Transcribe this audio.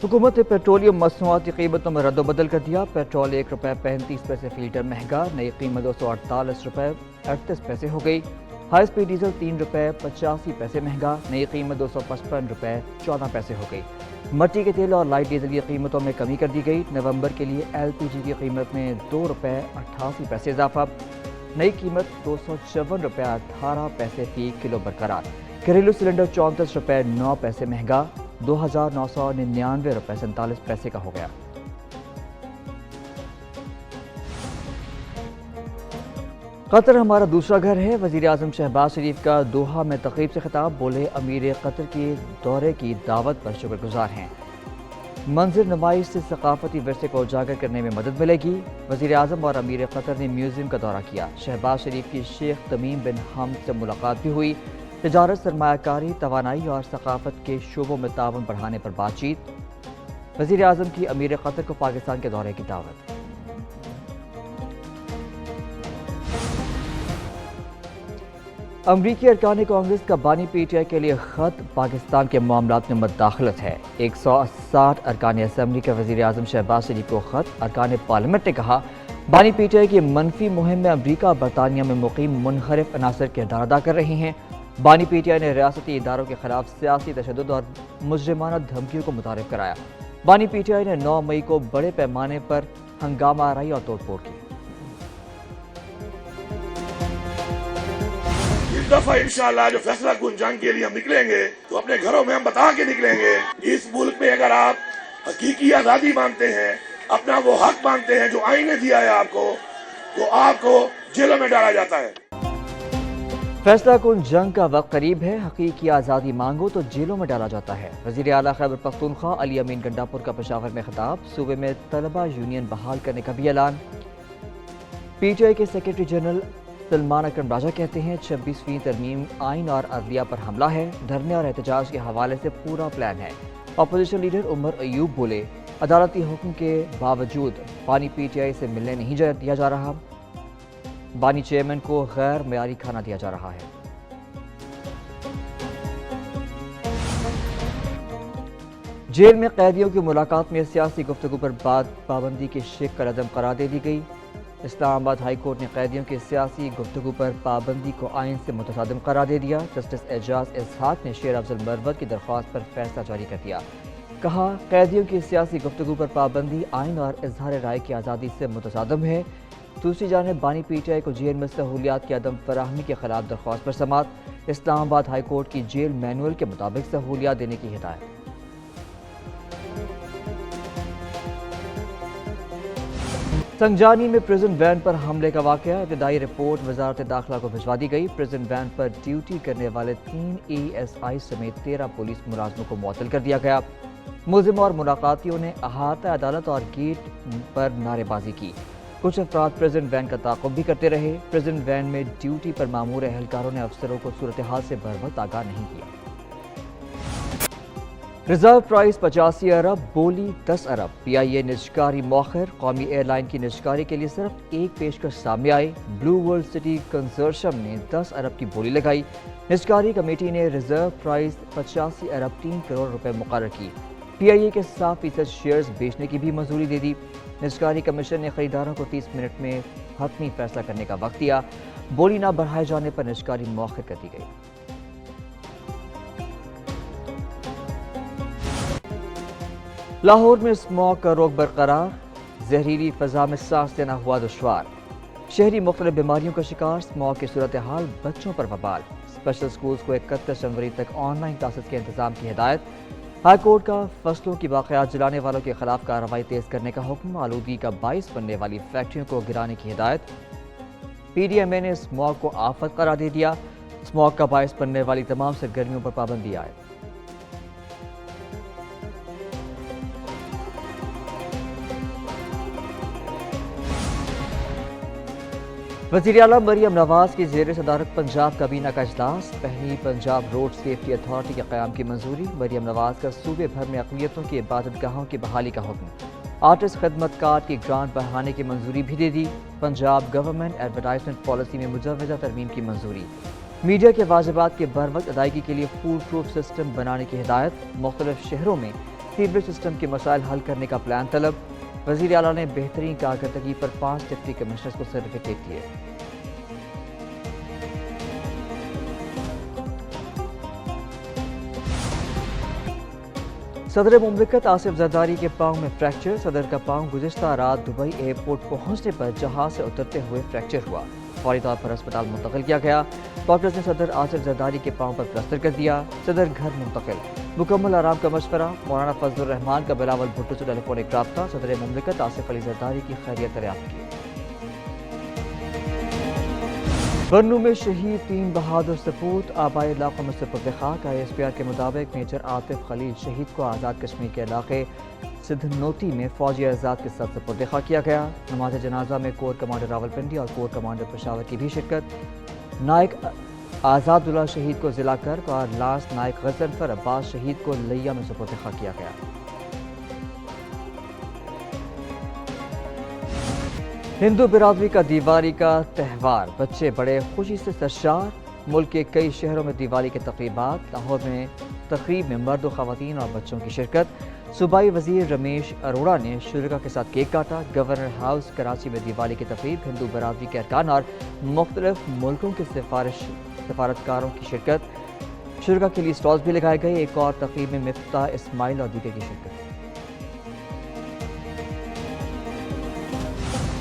हुकूमत ने पेट्रोलियम मसनूआत की कीमतों में रद्दबदल कर दिया। पेट्रोल ₹1.35 फील्टर महंगा, नई कीमत ₹248.38 हो गई। हाई स्पीड डीजल ₹3.85 महंगा, नई कीमत ₹255.14 हो गई। मट्टी के तेल और लाइट डीजल की कीमतों में कमी कर दी गई। नवंबर के लिए LPG की कीमत में ₹2.88 इजाफा, नई कीमत ₹254.18 फी किलो बरकरार। घरेलू सिलेंडर ₹34.09 महंगा, ₹2,999.47 का हो गया। कतर हमारा दूसरा घर है। वजीर आजम शहबाज शरीफ का दोहा में तकरीब से खिताब, बोले अमीर कतर के दौरे की दावत पर शुक्रगुजार हैं। मंजर नुमाइश से सकाफती विरसे को उजागर करने में मदद मिलेगी। वजीर आजम और अमीर कतर ने म्यूजियम का दौरा किया। शहबाज शरीफ की शेख तमीम बिन हमद से मुलाकात भी हुई। तिजारत, सरमायाकारी, तवानाई और सकाफत के शोबों में ताउन बढ़ाने पर बातचीत। वजीर आजम की अमीर कतर को पाकिस्तान के दौरे की दावत। अमरीकी अरकान कांग्रेस का बानी PTI के लिए खत, पाकिस्तान के मामलात में मुदाखलत है। 160 अरकान असम्बली के वजीर आजम शहबाज शरीफ को खत। अरकान पार्लियामेंट ने कहा, बानी PTI की मनफी मुहिम में अमरीका और बरतानिया में मुकीम मुनहरिफ अनासर किरदार अदा कर रही हैं। बानी PTI ने रियासती इदारों के खिलाफ सियासी तशद्दुद और मुजरिमाना धमकियों को मुतारिफ कराया। बानी PTI ने 9 मई को बड़े पैमाने पर हंगामा आराई और तोड़फोड़ की। इस दफा इंशाअल्लाह जो फैसला कुन जंग के लिए हम निकलेंगे तो अपने घरों में हम बता के निकलेंगे। इस मुल्क में अगर आप हकीकी आजादी मांगते हैं, अपना वो हक मांगते हैं जो आईन ने दिया है आपको, तो आपको जेलों में डाला जाता है। फैसला कुन जंग का वक्त करीब है, हकीकी आज़ादी मांगो तो जेलों में डाला जाता है। वज़ीर आला खैबर पख्तूनख्वा अली अमीन गंडापुर का पेशावर में खिताब। सूबे में तलबा यूनियन बहाल करने का भी ऐलान। PTI के सेक्रेटरी जनरल सलमान अकरम राजा कहते हैं, 26वीं तरमीम आइन और अदलिया पर हमला है। धरने और एहतजाज के हवाले से पूरा प्लान है। अपोजिशन लीडर उमर अयूब बोले, अदालती हुक्म के बावजूद बानी PTI से मिलने नहीं दिया जा रहा। बानी चेयरमैन को गैर मयारी खाना दिया जा रहा है। जेल में कैदियों की मुलाकात में सियासी गुफ्तगू पर पाबंदी की शिक का रदम करार दे दी गई। इस्लामाबाद हाई कोर्ट ने कैदियों की सियासी गुफ्तगू पर पाबंदी को आइन से मुतसादिम करार दे दिया। जस्टिस एजाज इसहाक ने शेर अफजल मरवत की दरख्वास्त पर फैसला जारी कर दिया। कहा, कैदियों की सियासी गुफ्तगू पर पाबंदी आइन और इजहार राय की आज़ादी से मुतसादिम है। दूसरी जानिब बानी PTI को जेल में सहूलियात की अदम फराहमी के खिलाफ दरख्वास्त पर समाअत। इस्लामाबाद हाई कोर्ट की जेल मैनुअल के मुताबिक सहूलियात देने की हिदायत। संजानी में प्रिजन वैन पर हमले का वाकया। इब्तदाई रिपोर्ट वजारत दाखिला को भिजवा दी गई। प्रिजन वैन पर ड्यूटी करने वाले 3 ASI समेत 13 पुलिस मुलाजमों को मुअत्तल कर दिया गया। मुलजिम और मुलाकातियों ने अहाता अदालत और गेट पर नारेबाजी की। कुछ अफराद प्रिजन वैन का ताक़ुब भी करते रहे। प्रिजन वैन में ड्यूटी पर मामूर एहलकारों ने अफसरों को सूरत हाल से बरवक्त आगाह नहीं किया। रिजर्व प्राइस 85 अरब, बोली 10 अरब। PIA निजकारी मौखर। कौमी एयरलाइन की निजकारी के लिए सिर्फ एक पेशकश सामने आई। ब्लू वर्ल्ड सिटी कंसोर्शियम ने 10 अरब की बोली लगाई। निजकारी कमेटी ने रिजर्व प्राइस 85 अरब 3 करोड़ रुपए मुकर्रर की। PIA के 7% शेयर्स बेचने की भी मंजूरी दे दी। निजकारी कमीशन ने खरीदारों को 30 मिनट में हतमी फैसला करने का वक्त दिया। बोली न बढ़ाए जाने पर निजकारी मौखर कर दी गई। लाहौर में स्मॉग का रोक बरकरार। जहरीली फजा में सांस लेना हुआ दुश्वार। शहरी मुख्तलिफ बीमारियों का शिकार। स्मॉग की सूरत हाल बच्चों पर वबाल। स्पेशल स्कूल्स को 31 जनवरी तक ऑनलाइन क्लासेस के इंतजाम की हिदायत। हाई कोर्ट का फसलों की बाक़ियात जलाने वालों के खिलाफ कार्रवाई तेज करने का हुक्म। आलूदगी का बाइस बनने वाली फैक्ट्रियों को गिराने की हिदायत। PDMA ने स्मॉग को आफत करार दे दिया। स्मॉग का बाइस बनने वाली तमाम सरगर्मियों पर पाबंदी आए। वज़ीर आला मरियम नवाज की ज़ेर सदारत पंजाब काबीना का इजलास। पहली पंजाब रोड सेफ्टी अथॉरिटी के क़याम की मंजूरी। मरियम नवाज का सूबे भर में अक़लियतों की इबादत गाहों की बहाली का हुक्म। आर्टिस्ट खदमत कार्ड की ग्रांट बढ़ाने की मंजूरी भी दे दी। पंजाब गवर्नमेंट एडवर्टाइजमेंट पॉलिसी में मुजव्वजा तरमीम की मंजूरी। मीडिया के वाजिबात के बर वक्त अदायगी के लिए फूल प्रूफ सिस्टम बनाने की हिदायत। मुख्तलिफ शहरों में सीवरेज सिस्टम के मसाइल हल करने का प्लान तलब। वज़ीर आला ने बेहतरीन कारकर्दगी पर 5 डिप्टी कमिश्नर्स को सर्टिफिकेट दिए। सदर मुमलिकत आसिफ जरदारी के पांव में फ्रैक्चर। सदर का पांव गुज़िश्ता रात दुबई एयरपोर्ट पहुंचने पर जहाज से उतरते हुए फ्रैक्चर हुआ। फौरी तौर पर अस्पताल मुंतकिल किया गया। डॉक्टर्स ने सदर आसिफ जरदारी के पांव पर प्लास्टर कर दिया। सदर घर मुंतकिल। मुकम्मल आराम का मशवरा। मौलाना फजलुर रहमान का बिलावल भुट्टो से टेलीफोनिक राब्ता। सदर मुमलिकत आसिफ अली जरदारी की खैरियत दरियाफ्त की। बन्नू में शहीद 3 बहादुर सपूत। आबाई इलाकों में सुपुर्द खाक। ISPR के मुताबिक मेजर आतिफ खलील शहीद को आज़ाद कश्मीर के इलाके सिद्धनोती में फौजी एजाज के साथ सुपुर्द खाक किया गया। नमाज जनाजा में कोर कमांडर रावलपिंडी और कोर कमांडर पेशावर की भी शिरकत। नायक आज़ादुल्लाह शहीद को जिला कर्क और लांस नायक गजनफर अब्बास शहीद को लिया में सुपुर्द खाक किया गया। हिंदू बिरादरी का दिवाली का त्यौहार। बच्चे बड़े खुशी से सरशार। मुल्क के कई शहरों में दिवाली के तकरीबात। लाहौर में तकरीब में मर्द व ख़वातीन और बच्चों की शिरकत। सूबाई वज़ीर रमेश अरोड़ा ने शुरका के साथ केक काटा। गवर्नर हाउस कराची में दिवाली की तकरीब। हिंदू बिरादरी के अरकान और मुख्तलिफ मुल्कों के सफारतकारों की शिरकत। शुरका के लिए स्टॉल्स भी लगाए गए। एक और तकरीब में मिफ्ताह इस्माइल और दीगर की शिरकत।